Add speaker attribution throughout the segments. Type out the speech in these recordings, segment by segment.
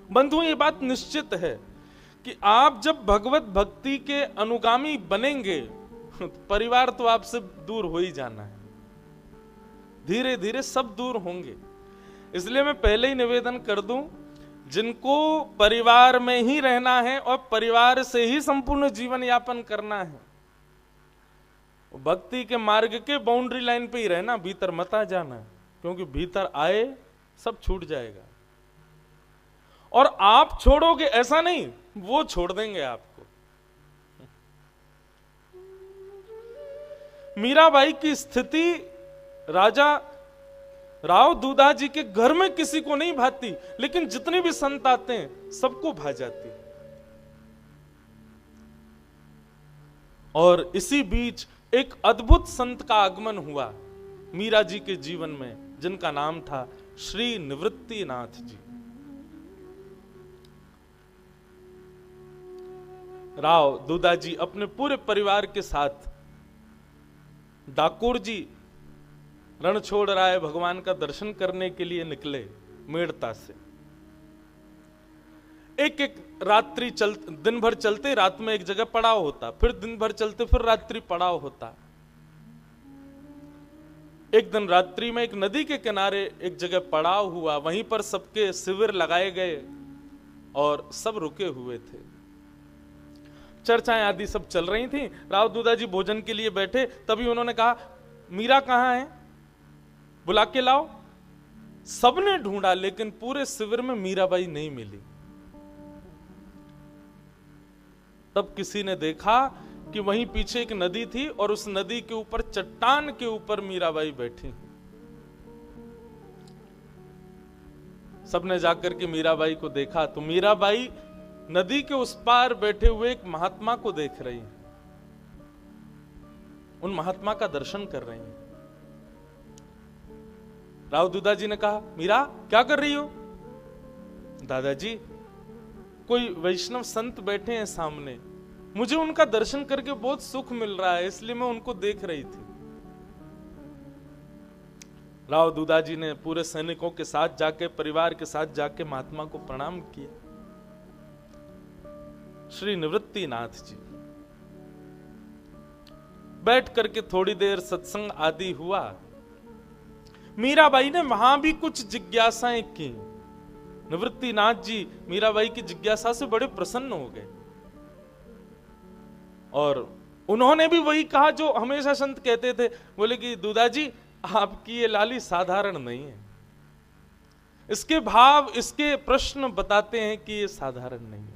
Speaker 1: बंधु, ये बात निश्चित है कि आप जब भगवत भक्ति के अनुगामी बनेंगे तो परिवार तो आपसे दूर हो ही जाना है, धीरे धीरे सब दूर होंगे। इसलिए मैं पहले ही निवेदन कर दूं, जिनको परिवार में ही रहना है और परिवार से ही संपूर्ण जीवन यापन करना है, भक्ति के मार्ग के बाउंड्री लाइन पे ही रहना, भीतर मत आ जाना, क्योंकि भीतर आए सब छूट जाएगा। और आप छोड़ोगे ऐसा नहीं, वो छोड़ देंगे आपको। मीराबाई की स्थिति राजा राव दूधा जी के घर में किसी को नहीं भाती, लेकिन जितने भी संत आते हैं सबको भा जाती। और इसी बीच एक अद्भुत संत का आगमन हुआ मीरा जी के जीवन में, जिनका नाम था श्री निवृत्तिनाथ जी। राव दूधा जी अपने पूरे परिवार के साथ डाकोर जी रणछोड़ राय भगवान का दर्शन करने के लिए निकले मेड़ता से। एक एक रात्रि दिन भर चलते, रात में एक जगह पड़ाव होता, फिर दिन भर चलते, फिर रात्रि पड़ाव होता। एक दिन रात्रि में एक नदी के किनारे एक जगह पड़ाव हुआ, वहीं पर सबके शिविर लगाए गए और सब रुके हुए थे। चर्चाएं आदि सब चल रही थी। राव दूधा जी भोजन के लिए बैठे, तभी उन्होंने कहा, मीरा कहां है, बुला के लाओ। सबने ढूंढा, लेकिन पूरे शिविर में मीराबाई नहीं मिली। तब किसी ने देखा कि वहीं पीछे एक नदी थी और उस नदी के ऊपर चट्टान के ऊपर मीराबाई बैठी। सबने जाकर के मीराबाई को देखा तो मीराबाई नदी के उस पार बैठे हुए एक महात्मा को देख रही हैं, उन महात्मा का दर्शन कर रही हैं। राव दूधा जी ने कहा, मीरा क्या कर रही हो? दादाजी, कोई वैष्णव संत बैठे हैं सामने, मुझे उनका दर्शन करके बहुत सुख मिल रहा है, इसलिए मैं उनको देख रही थी। राव दूधा जी ने पूरे सैनिकों के साथ जाके, परिवार के साथ जाके महात्मा को प्रणाम किया। श्री निवृत्तिनाथ जी बैठ करके थोड़ी देर सत्संग आदि हुआ। मीराबाई ने वहां भी कुछ जिज्ञासाएं की। निवृत्तिनाथ जी मीराबाई की जिज्ञासा से बड़े प्रसन्न हो गए और उन्होंने भी वही कहा जो हमेशा संत कहते थे। बोले कि दूधा जी, आपकी ये लाली साधारण नहीं है। इसके भाव, इसके प्रश्न बताते हैं कि ये साधारण नहीं है।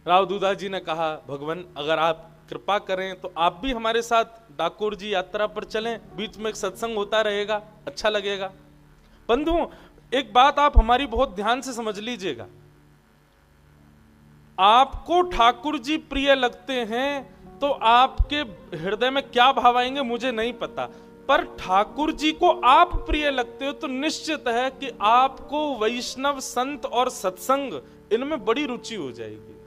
Speaker 1: राव दूधा जी ने कहा, भगवान अगर आप कृपा करें तो आप भी हमारे साथ डाकोर जी यात्रा पर चलें, बीच में एक सत्संग होता रहेगा, अच्छा लगेगा। बंधु, एक बात आप हमारी बहुत ध्यान से समझ लीजिएगा। आपको ठाकुर जी प्रिय लगते हैं तो आपके हृदय में क्या भाव आएंगे मुझे नहीं पता, पर ठाकुर जी को आप प्रिय लगते हो तो निश्चित है कि आपको वैष्णव संत और सत्संग इनमें बड़ी रुचि हो जाएगी।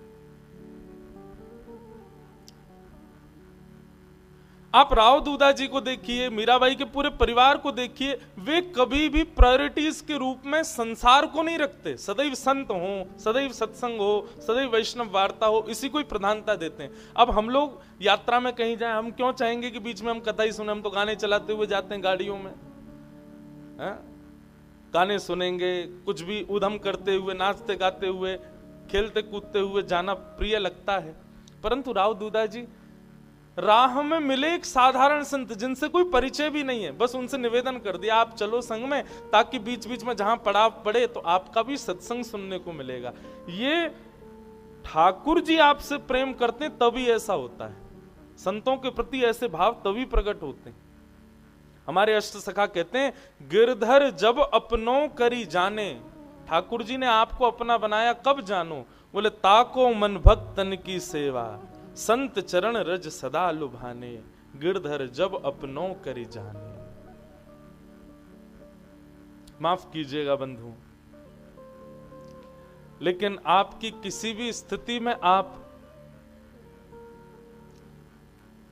Speaker 1: आप राव दूधा जी को देखिए, मीराबाई के पूरे परिवार को देखिए, वे कभी भी प्रायोरिटीज के रूप में संसार को नहीं रखते। सदैव संत हो, सदैव सत्संग हो, सदैव वैष्णव वार्ता हो, इसी को ही प्रधानता देते हैं। अब हम लोग यात्रा में कहीं जाएं, हम क्यों चाहेंगे कि बीच में हम कथा ही सुने? हम तो गाने चलाते हुए जाते हैं गाड़ियों में, गाने सुनेंगे, कुछ भी उधम करते हुए, नाचते गाते हुए, खेलते कूदते हुए जाना प्रिय लगता है। परंतु राव दूधा जी राह में मिले एक साधारण संत जिनसे कोई परिचय भी नहीं है, बस उनसे निवेदन कर दिया आप चलो संग में, ताकि बीच बीच में जहां पड़ाव पड़े तो आपका भी सत्संग सुनने को मिलेगा। ये ठाकुर जी आपसे प्रेम करते हैं तभी ऐसा होता है। संतों के प्रति ऐसे भाव तभी प्रकट होते हैं। हमारे अष्ट सखा कहते हैं, गिरधर जब अपनों करी जाने, ठाकुर जी ने आपको अपना बनाया कब जानो? बोले ताको मन भक्तन की सेवा, संत चरण रज सदा लुभाने, गिरधर जब अपनों करी जाने। माफ कीजिएगा बंधु, लेकिन आपकी किसी भी स्थिति में आप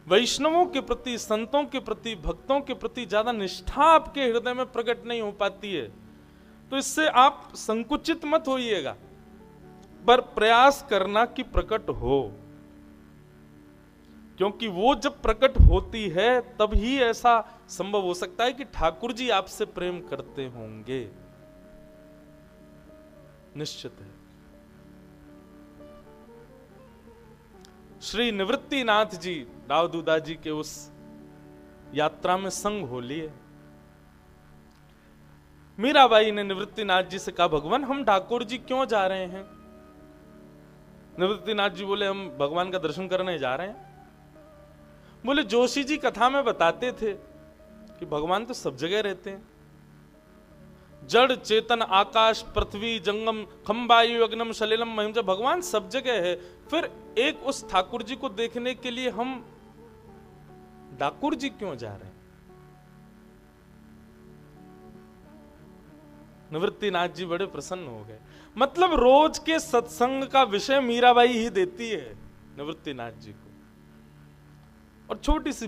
Speaker 1: वैष्णवों के प्रति, संतों के प्रति, भक्तों के प्रति ज्यादा निष्ठा आपके हृदय में प्रकट नहीं हो पाती है, तो इससे आप संकुचित मत होइएगा, पर प्रयास करना कि प्रकट हो, क्योंकि वो जब प्रकट होती है तब ही ऐसा संभव हो सकता है कि ठाकुर जी आपसे प्रेम करते होंगे। निश्चित है। श्री निवृत्तिनाथ जी राव दूधा जी के उस यात्रा में संग हो लिए। मीराबाई ने निवृत्तिनाथ जी से कहा, भगवान हम ठाकुर जी क्यों जा रहे हैं? निवृत्तिनाथ जी बोले, हम भगवान का दर्शन करने जा रहे हैं। बोले, जोशी जी कथा में बताते थे कि भगवान तो सब जगह रहते हैं, जड़ चेतन आकाश पृथ्वी जंगम खम्बायु अग्नम सलिलम महिम, जब भगवान सब जगह है, फिर एक उस ठाकुर जी को देखने के लिए हम ठाकुर जी क्यों जा रहे हैं? निवृत्तिनाथ जी बड़े प्रसन्न हो गए। मतलब रोज के सत्संग का विषय मीराबाई ही देती है निवृत्तिनाथ जी को। और छोटी सी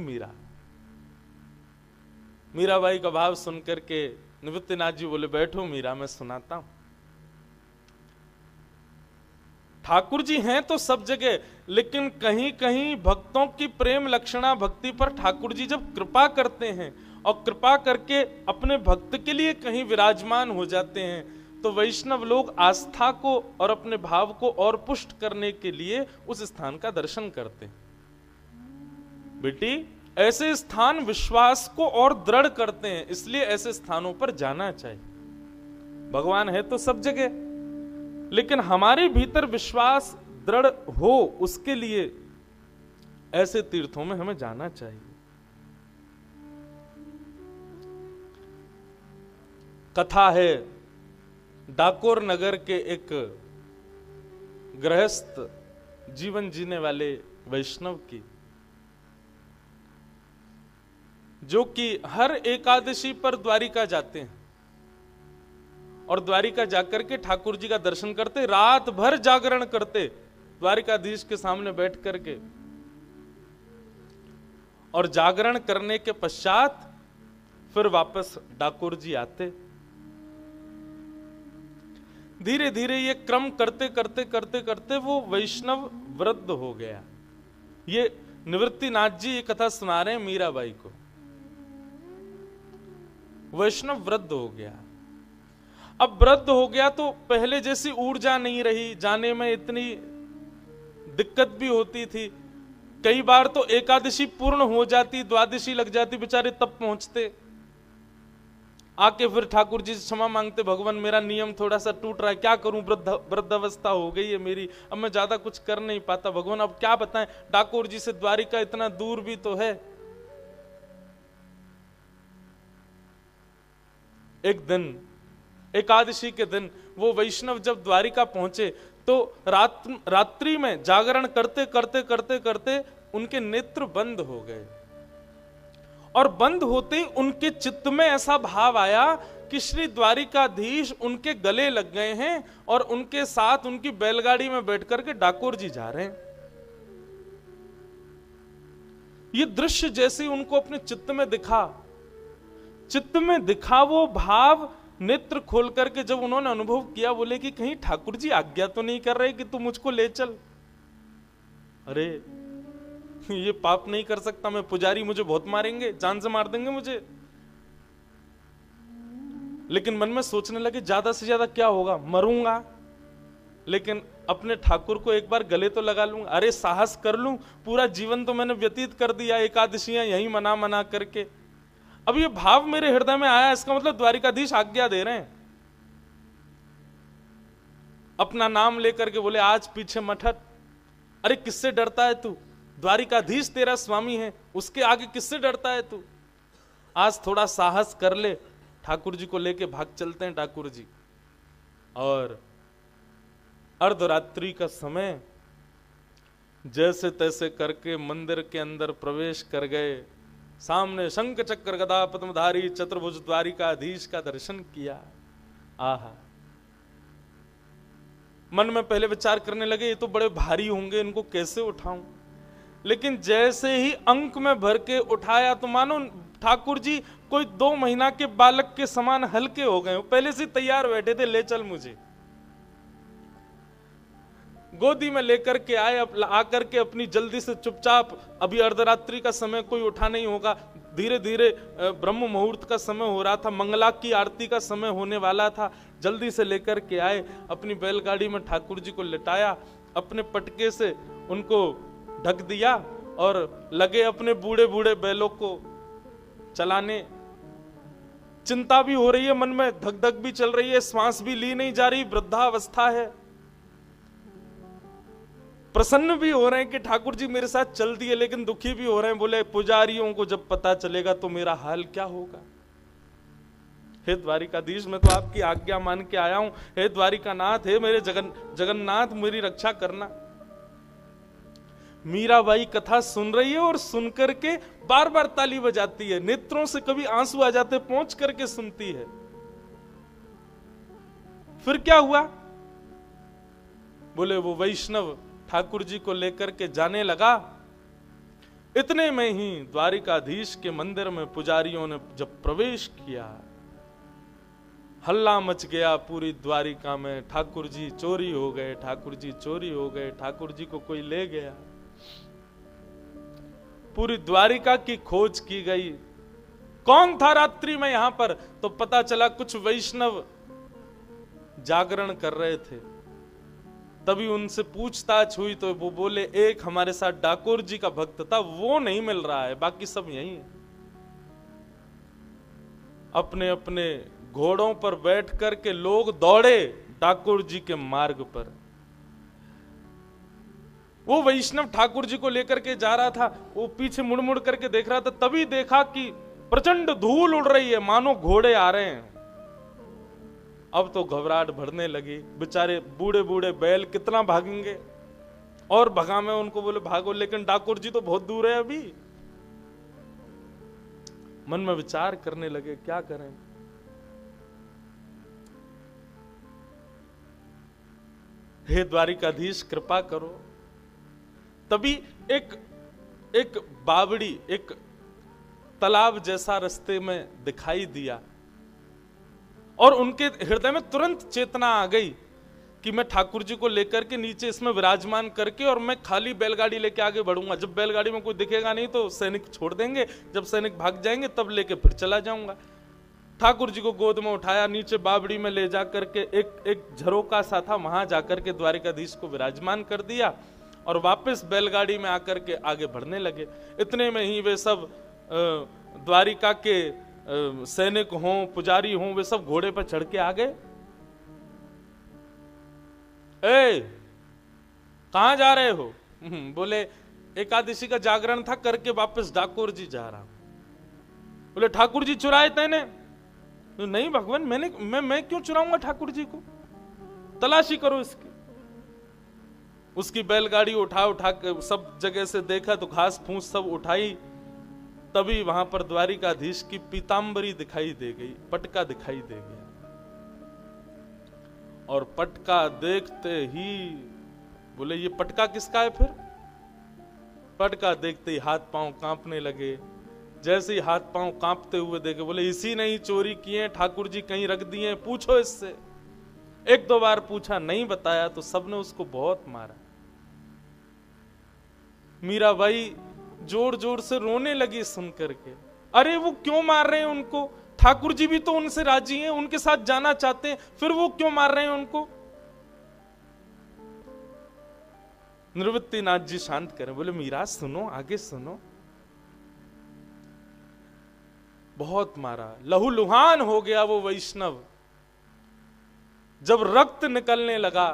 Speaker 1: मीराबाई का भाव सुनकर के निवृत्तिनाथ जी बोले, बैठो मीरा मैं सुनाता हूं। ठाकुर जी हैं तो सब जगह, लेकिन कहीं कहीं भक्तों की प्रेम लक्षणा भक्ति पर ठाकुर जी जब कृपा करते हैं और कृपा करके अपने भक्त के लिए कहीं विराजमान हो जाते हैं, तो वैष्णव लोग आस्था को और अपने भाव को और पुष्ट करने के लिए उस स्थान का दर्शन करते हैं। बेटी, ऐसे स्थान विश्वास को और दृढ़ करते हैं, इसलिए ऐसे स्थानों पर जाना चाहिए। भगवान है तो सब जगह, लेकिन हमारे भीतर विश्वास दृढ़ हो, उसके लिए ऐसे तीर्थों में हमें जाना चाहिए। कथा है डाकोर नगर के एक गृहस्थ जीवन जीने वाले वैष्णव की, जो कि हर एकादशी पर द्वारिका जाते हैं और द्वारिका जाकर के ठाकुर जी का दर्शन करते, रात भर जागरण करते द्वारिकाधीश के सामने बैठ करके, और जागरण करने के पश्चात फिर वापस ठाकुर जी आते। धीरे धीरे ये क्रम करते करते करते करते वो वैष्णव वृद्ध हो गया। ये निवृत्तिनाथ जी ये कथा सुना रहे हैं मीराबाई को। वैष्णव वृद्ध हो गया। अब वृद्ध हो गया तो पहले जैसी ऊर्जा नहीं रही, जाने में इतनी दिक्कत भी होती थी। कई बार तो एकादशी पूर्ण हो जाती, द्वादशी लग जाती, बेचारे तब पहुंचते, आके फिर ठाकुर जी से क्षमा मांगते, भगवान मेरा नियम थोड़ा सा टूट रहा है, क्या करूं, वृद्धावस्था हो गई है मेरी, अब मैं ज्यादा कुछ कर नहीं पाता, भगवान अब क्या बताएं, ठाकुर जी से द्वारिका इतना दूर भी तो है। एक दिन एकादशी के दिन वो वैष्णव जब द्वारिका पहुंचे तो रात्रि में जागरण करते करते करते करते उनके नेत्र बंद हो गए, और बंद होते ही उनके चित्त में ऐसा भाव आया कि श्री द्वारिकाधीश उनके गले लग गए हैं और उनके साथ उनकी बैलगाड़ी में बैठ करके ठाकुर जी जा रहे हैं। ये दृश्य जैसे उनको अपने चित्त में दिखा वो भाव नेत्र खोल करके जब उन्होंने अनुभव किया, बोले कि कहीं ठाकुर जी आज्ञा तो नहीं कर रहे कि तू मुझको ले चल। अरे ये पाप नहीं कर सकता मैं, पुजारी मुझे बहुत मारेंगे, जान से मार देंगे मुझे। लेकिन मन में सोचने लगे ज्यादा से ज्यादा क्या होगा, मरूंगा, लेकिन अपने ठाकुर को एक बार गले तो लगा लूंगा। अरे साहस कर लूं, पूरा जीवन तो मैंने व्यतीत कर दिया एकादशियां यही मना करके, अब ये भाव मेरे हृदय में आया, इसका मतलब द्वारिकाधीश आज्ञा दे रहे हैं। अपना नाम लेकर के बोले, आज पीछे मत हट। अरे किससे डरता है तू, द्वारिकाधीश तेरा स्वामी है, उसके आगे किससे डरता है तू, आज थोड़ा साहस कर ले, ठाकुर जी को लेके भाग चलते हैं ठाकुर जी। और अर्धरात्रि का समय जैसे तैसे करके मंदिर के अंदर प्रवेश कर गए, सामने शंख चक्र गदा पद्मधारी चतुर्भुज द्वारिकाधीश का दर्शन किया। आहा, मन में पहले विचार करने लगे ये तो बड़े भारी होंगे, इनको कैसे उठाऊं, लेकिन जैसे ही अंक में भर के उठाया तो मानो ठाकुर जी कोई 2 महीना के बालक के समान हल्के हो गए, पहले से तैयार बैठे थे, ले चल मुझे। गोदी में लेकर के आए, आकर के अपनी जल्दी से चुपचाप, अभी अर्धरात्रि का समय, कोई उठा नहीं होगा, धीरे धीरे ब्रह्म मुहूर्त का समय हो रहा था, मंगला की आरती का समय होने वाला था, जल्दी से लेकर के आए, अपनी बैलगाड़ी में ठाकुर जी को लिटाया, अपने पटके से उनको ढक दिया और लगे अपने बूढ़े बूढ़े बैलों को चलाने। चिंता भी हो रही है मन में, धक धक भी चल रही है, श्वास भी ली नहीं जा रही, वृद्धावस्था है। प्रसन्न भी हो रहे हैं कि ठाकुर जी मेरे साथ चल दिए, लेकिन दुखी भी हो रहे हैं, बोले पुजारियों को जब पता चलेगा तो मेरा हाल क्या होगा। हे द्वारिकाधीश, मैं तो आपकी आज्ञा मान के आया हूं, हे द्वारिकानाथ, हे मेरे जगन्नाथ, मेरी रक्षा करना। मीराबाई कथा सुन रही है और सुन करके बार बार ताली बजाती है, नेत्रों से कभी आंसू आ जाते, पहुंच करके सुनती है। फिर क्या हुआ? बोले वो वैष्णव ठाकुर जी को लेकर के जाने लगा। इतने में ही द्वारिकाधीश के मंदिर में पुजारियों ने जब प्रवेश किया, हल्ला मच गया पूरी द्वारिका में, ठाकुर जी चोरी हो गए, ठाकुर जी चोरी हो गए, ठाकुर जी को कोई ले गया। पूरी द्वारिका की खोज की गई, कौन था रात्रि में यहां पर, तो पता चला कुछ वैष्णव जागरण कर रहे थे। तभी उनसे पूछताछ हुई तो वो बोले एक हमारे साथ डाकोर जी का भक्त था, वो नहीं मिल रहा है, बाकी सब यही है। अपने अपने घोड़ों पर बैठ करके लोग दौड़े डाकोर जी के मार्ग पर। वो वैष्णव ठाकुर जी को लेकर के जा रहा था, वो पीछे मुड़ मुड़ करके देख रहा था, तभी देखा कि प्रचंड धूल उड़ रही है, मानो घोड़े आ रहे हैं। अब तो घबराहट भरने लगी, बेचारे बूढ़े बूढ़े बैल कितना भागेंगे, और भगा में उनको, बोले भागो, लेकिन डाकोर जी तो बहुत दूर है अभी। मन में विचार करने लगे क्या करें। हे द्वारिकाधीश कृपा करो। तभी एक बावड़ी, एक तालाब जैसा रास्ते में दिखाई दिया और उनके हृदय में तुरंत चेतना आ गई कि मैं ठाकुर जी को लेकर के नीचे इसमें विराजमान करके और मैं खाली बैलगाड़ी लेके आगे बढ़ूंगा। जब बैलगाड़ी में कोई दिखेगा नहीं तो सैनिक छोड़ देंगे, जब सैनिक भाग जाएंगे तब लेके फिर चला जाऊंगा। ठाकुर जी को गोद में उठाया, नीचे बावड़ी में ले जा करके एक झरोका सा था, वहां जाकर के द्वारिकाधीश को विराजमान कर दिया और वापस बैलगाड़ी में आकर के आगे बढ़ने लगे। इतने में ही वे सब द्वारिका के सैनिक हों, पुजारी हों, वे सब घोड़े पर चढ़ के आ गए। ए, कहां जा रहे हो? बोले एकादशी का जागरण था, करके वापस डाकोर जी जा रहा। बोले ठाकुर जी चुराए तैने? नहीं भगवान, मैं क्यों चुराऊंगा ठाकुर जी को, तलाशी करो इसकी। उसकी बैलगाड़ी उठा के सब जगह से देखा तो घास फूस सब उठाई, तभी वहां पर द्वारिकाधीश की पीतांबरी दिखाई दे गई, पटका दिखाई दे गया। और पटका देखते ही बोले ये पटका किसका है? फिर पटका देखते ही हाथ पांव कांपने लगे। जैसे ही हाथ पांव कांपते हुए देखे, बोले इसी ने ही चोरी किए, ठाकुर जी कहीं रख दिए, पूछो इससे। एक दो बार पूछा, नहीं बताया तो सबने उसको बहुत मारा। मीराबाई जोर जोर से रोने लगी सुन करके। अरे वो क्यों मार रहे हैं उनको? ठाकुर जी भी तो उनसे राजी हैं, उनके साथ जाना चाहते हैं, फिर वो क्यों मार रहे हैं उनको? निवृत्तिनाथ जी शांत करें, बोले मीरा सुनो, आगे सुनो। बहुत मारा, लहूलुहान हो गया वो वैष्णव। जब रक्त निकलने लगा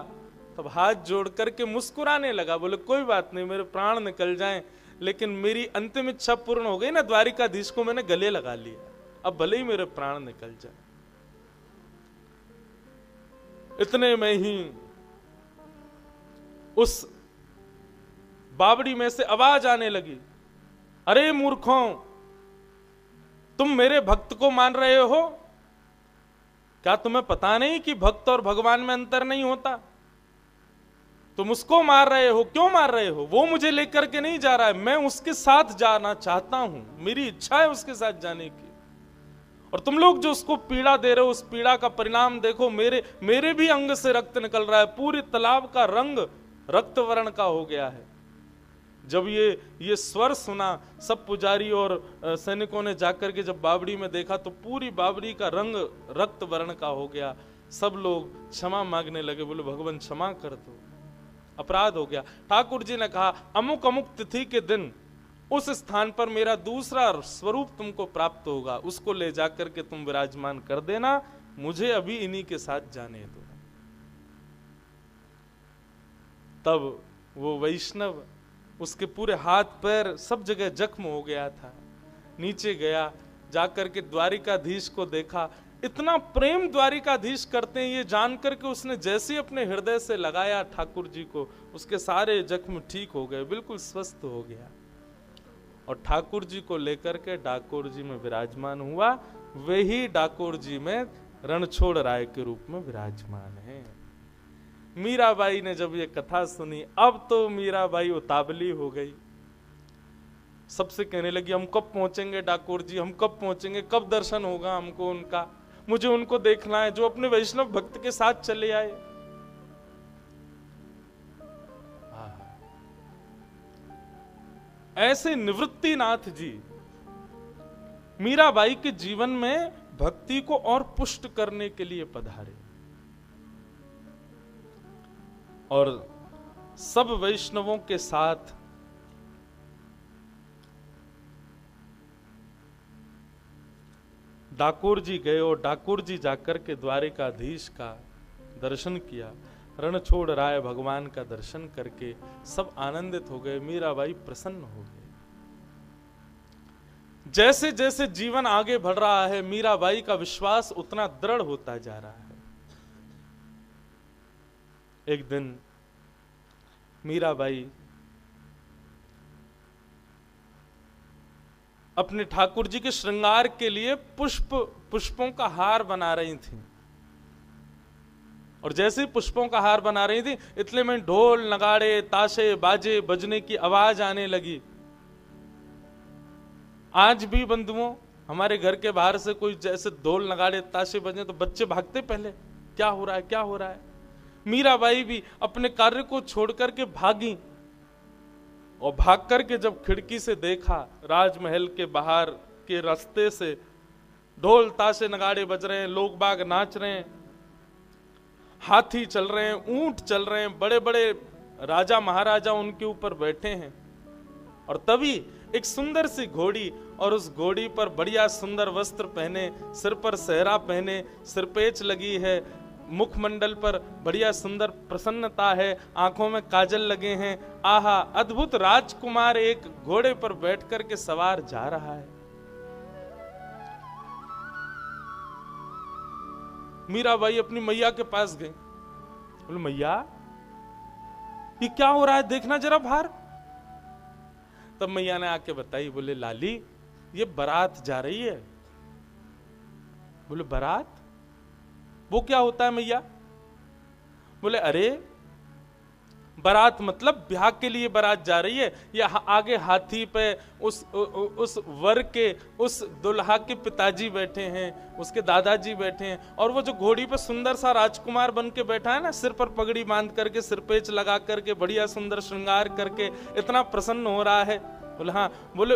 Speaker 1: तब हाथ जोड़ करके मुस्कुराने लगा, बोले कोई बात नहीं, मेरे प्राण निकल जाएं, लेकिन मेरी अंतिम इच्छा पूर्ण हो गई ना, द्वारिकाधीश को मैंने गले लगा लिया, अब भले ही मेरे प्राण निकल जाए। इतने में ही उस बावड़ी में से आवाज आने लगी, अरे मूर्खों, तुम मेरे भक्त को मान रहे हो? क्या तुम्हें पता नहीं कि भक्त और भगवान में अंतर नहीं होता? तुम उसको मार रहे हो, क्यों मार रहे हो? वो मुझे लेकर के नहीं जा रहा है, मैं उसके साथ जाना चाहता हूं, मेरी इच्छा है उसके साथ जाने की। और तुम लोग जो उसको पीड़ा दे रहे हो, उस पीड़ा का परिणाम देखो, मेरे भी अंग से रक्त निकल रहा है, पूरे तालाब का रंग रक्त वर्ण का हो गया है। जब ये स्वर सुना, सब पुजारी और सैनिकों ने जाकर के जब बावड़ी में देखा तो पूरी बावड़ी का रंग रक्त वर्ण का हो गया। सब लोग क्षमा मांगने लगे, बोले भगवान क्षमा कर दो, अपराध हो गया। ठाकुर जी ने कहा अमुक अमुक तिथि के दिन उस स्थान पर मेरा दूसरा स्वरूप तुमको प्राप्त होगा, उसको ले जाकर के तुम विराजमान कर देना, मुझे अभी इन्हीं के साथ जाने दो। तब वो वैष्णव, उसके पूरे हाथ पैर सब जगह जख्म हो गया था, नीचे गया, जाकर के द्वारिकाधीश को देखा। इतना प्रेम द्वारिकाधीश करते हैं ये जान करके उसने जैसे अपने हृदय से लगाया ठाकुर जी को, उसके सारे जख्म ठीक हो गए, बिल्कुल स्वस्थ हो गया। और ठाकुर जी को लेकर के डाकोर जी में विराजमान हुआ। वही डाकोर जी में रणछोड़ राय के रूप में विराजमान है। मीराबाई ने जब ये कथा सुनी, अब तो मीराबाई उतावली हो गई, सबसे कहने लगी हम कब पहुंचेंगे डाकोर जी, हम कब पहुंचेंगे, कब दर्शन होगा हमको उनका, मुझे उनको देखना है जो अपने वैष्णव भक्त के साथ चले आए। ऐसे निवृत्तिनाथ जी मीराबाई के जीवन में भक्ति को और पुष्ट करने के लिए पधारे और सब वैष्णवों के साथ डाकोर जी गए और डाकोर जी जाकर के द्वारिकाधीश का दर्शन किया। रणछोड़ राय भगवान का दर्शन करके सब आनंदित हो गए, मीराबाई प्रसन्न हो गए। जैसे जैसे जीवन आगे बढ़ रहा है, मीराबाई का विश्वास उतना दृढ़ होता जा रहा है। एक दिन मीराबाई अपने ठाकुर जी के श्रृंगार के लिए पुष्पों का हार बना रही थी, और जैसे पुष्पों का हार बना रही थी इतने में ढोल नगाड़े ताशे बाजे बजने की आवाज आने लगी। आज भी बंधुओं, हमारे घर के बाहर से कोई जैसे ढोल नगाड़े ताशे बजने तो बच्चे भागते पहले, क्या हो रहा है क्या हो रहा है। मीराबाई भी अपने कार्य को छोड़ करके भागी, और भाग करके जब खिड़की से देखा राजमहल के बाहर के रास्ते से ढोल ताशे नगाड़े बज रहे हैं, लोग बाग नाच रहे हैं, हाथी चल रहे हैं, ऊंट चल रहे हैं, बड़े बड़े राजा महाराजा उनके ऊपर बैठे हैं, और तभी एक सुंदर सी घोड़ी, और उस घोड़ी पर बढ़िया सुंदर वस्त्र पहने, सिर पर सेहरा पहने, सिरपेच लगी है, मुखमंडल पर बढ़िया सुंदर प्रसन्नता है, आंखों में काजल लगे हैं, आहा अद्भुत राजकुमार एक घोड़े पर बैठ कर के सवार जा रहा है। मीराबाई अपनी मैया के पास गई, बोले मैया ये क्या हो रहा है, देखना जरा बाहर। तब मैया ने आके बताई, बोले लाली ये बारात जा रही है। बोले बारात, वो क्या होता है मैया? बोले अरे बारात मतलब ब्याह के लिए बारात जा रही है, या आगे हाथी पे उस वर के उस दुल्हा के पिताजी बैठे हैं, उसके दादाजी बैठे हैं, और वो जो घोड़ी पे सुंदर सा राजकुमार बन के बैठा है ना, सिर पर पगड़ी बांध करके, सिरपेच लगा करके, बढ़िया सुंदर श्रृंगार करके, इतना प्रसन्न हो रहा है। बोले हाँ। बोले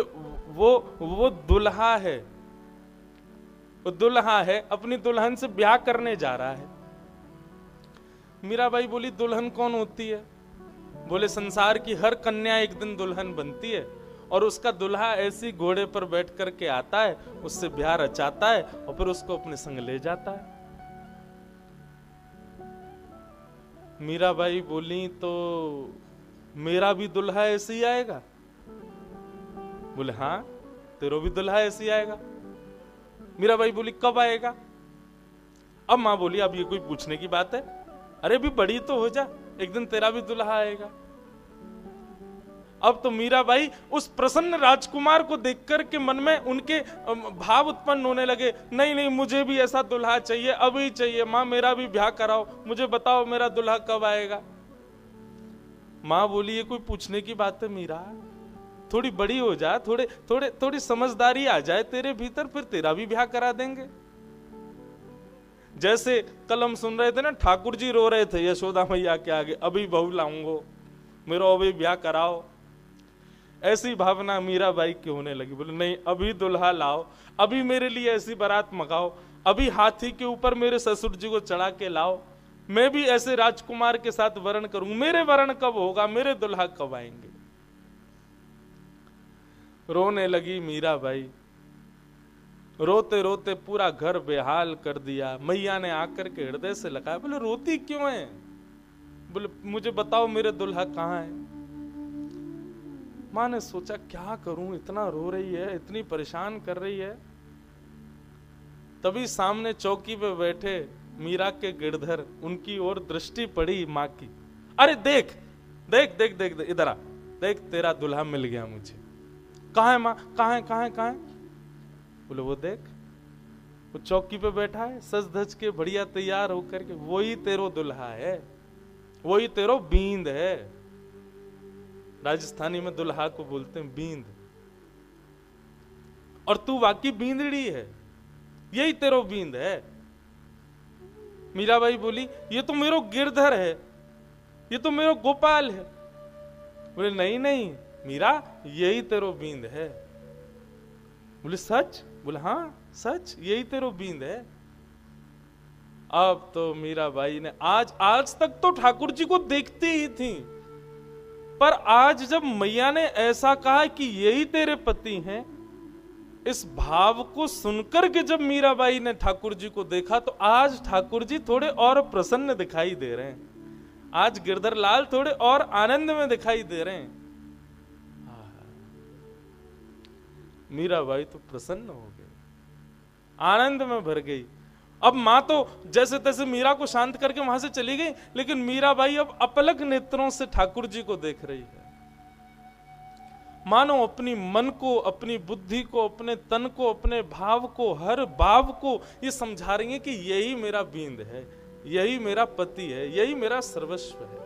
Speaker 1: वो दुल्हा है, वो दुल्हा है, अपनी दुल्हन से ब्याह करने जा रहा है। मीराबाई बोली दुल्हन कौन होती है? बोले संसार की हर कन्या एक दिन दुल्हन बनती है, और उसका दुल्हा ऐसी घोड़े पर बैठ करके आता है, उससे ब्याह रचाता है और फिर उसको अपने संग ले जाता है। मीराबाई बोली तो मेरा भी दुल्हा ऐसे ही आएगा? बोले हाँ तेरो भी दुल्हा ऐसे ही आएगा। मीराबाई बोली कब आएगा? अब मां बोली अब ये कोई पूछने की बात है, अरे भी बड़ी तो हो जा, एक दिन तेरा भी दुल्हा आएगा। अब तो मीराबाई उस प्रसन्न राजकुमार को देखकर के मन में उनके भाव उत्पन्न होने लगे, नहीं नहीं मुझे भी ऐसा दुल्हा चाहिए, अभी चाहिए, मां मेरा भी ब्याह कराओ, मुझे बताओ मेरा दुल्हा कब आएगा। माँ बोली ये कोई पूछने की बात है मीरा, थोड़ी बड़ी हो जा, थोड़ी समझदारी आ जाए तेरे भीतर, फिर तेरा भी ब्याह करा देंगे। जैसे कल हम सुन रहे थे ना, ठाकुर जी रो रहे थे यशोदा मैया के आगे, अभी बहू लाऊंगो, मेरा अभी ब्याह कराओ। ऐसी भावना मीराबाई की होने लगी। बोले नहीं, अभी दुल्हा लाओ, अभी मेरे लिए ऐसी बारात मंगाओ, अभी हाथी के ऊपर मेरे ससुर जी को चढ़ा के लाओ, मैं भी ऐसे राजकुमार के साथ वरण करूं। मेरे वरण कब होगा, मेरे दुल्हा कब आएंगे। रोने लगी मीराबाई, रोते रोते पूरा घर बेहाल कर दिया। मैया ने आकर के हृदय से लगाया। बोले रोती क्यों है? बोले मुझे बताओ मेरे दुल्हा कहाँ है। माँ ने सोचा क्या करूं, इतना रो रही है, इतनी परेशान कर रही है। तभी सामने चौकी पे बैठे मीरा के गिरधर, उनकी ओर दृष्टि पड़ी माँ की। अरे देख देख देख देख, देख इधर आ, देख तेरा दुल्हा मिल गया मुझे। कहाँ है माँ, कहाँ है कहाँ है कहाँ है? बोले वो देख, वो चौकी पे बैठा है सज धज के बढ़िया तैयार होकर के, वही तेरो दुल्हा है, वही तेरो बींद है। राजस्थानी में दुल्हा को बोलते हैं बींद, और तू वाकई बींदड़ी है, यही तेरो बींद है। मीराबाई बोली ये तो मेरो गिरधर है, ये तो मेरो गोपाल है। बोले नहीं नहीं मीरा, यही तेरो बींद है। बोले सच? बोले हाँ सच, यही तेरो बींद है। अब तो मीराबाई ने आज तक तो ठाकुर जी को देखती ही थी, पर आज जब मैया ने ऐसा कहा कि यही तेरे पति हैं, इस भाव को सुनकर के जब मीराबाई ने ठाकुर जी को देखा, तो आज ठाकुर जी थोड़े और प्रसन्न दिखाई दे रहे हैं। आज गिरधर लाल थोड़े और आनंद में दिखाई दे रहे हैं। मीराबाई तो प्रसन्न हो गई, आनंद में भर गई। अब मां तो जैसे तैसे मीरा को शांत करके वहां से चली गई, लेकिन मीराबाई अब अपलक नेत्रों से ठाकुर जी को देख रही है। मानो अपनी मन को, अपनी बुद्धि को, अपने तन को, अपने भाव को, हर भाव को ये समझा रही है कि यही मेरा बींद है, यही मेरा पति है, यही मेरा सर्वस्व है।